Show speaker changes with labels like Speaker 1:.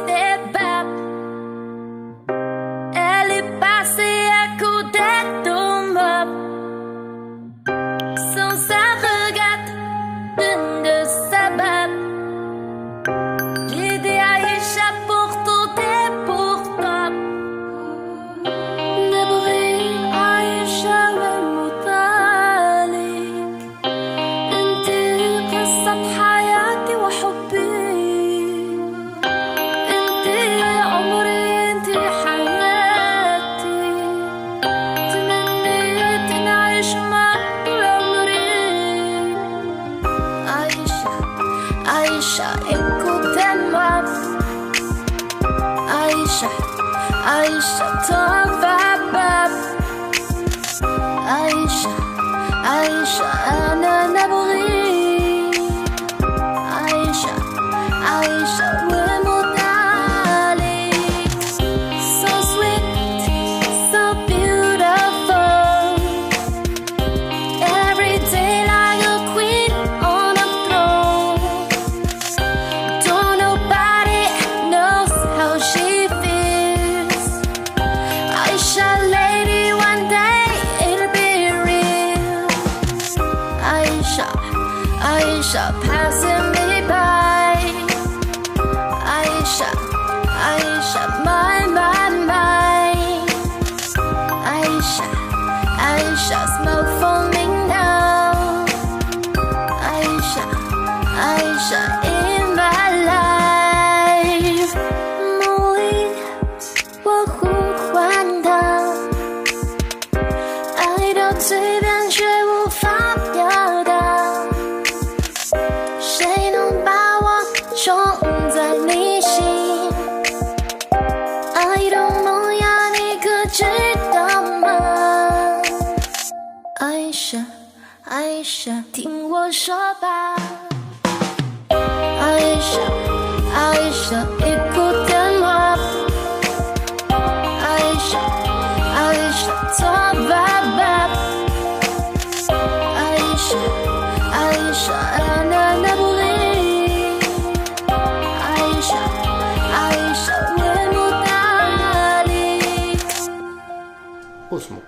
Speaker 1: step back. Elle est passée à côté de moi, sans un regard de sabbat. J'ai dit Aïcha pour tout et pour toi. نبغي عيشة ومطالك، انتي قصة حياتي وحبي، انتي عمري، انتي حياتي. تمنيت نعيش معك طول عمري. عيشة عيشة écoutez-moi. عيشة عيشة تنفع. عيشة عيشة أنا نبغي. عيشة عيشة ومطالك. So sweet, so beautiful. Every day like a queen on a throne. Don't nobody knows how she feels. Aisha lady, one day it'll be real. Aisha, Aisha passing me by. Aisha, Aisha, my. Aisha, Aisha, smoke for me now. Aisha, Aisha in my life. Muy poco爱到嘴边却无法表达，谁能把我种在你心？爱的萌芽你可知道吗？爱莎，爱莎，听我说吧。爱莎，爱莎，écoutez-moi。爱莎，爱莎，toi va va。爱莎，爱莎，أنا نبغي。爱莎，爱莎，ومطالك.
Speaker 2: اسمه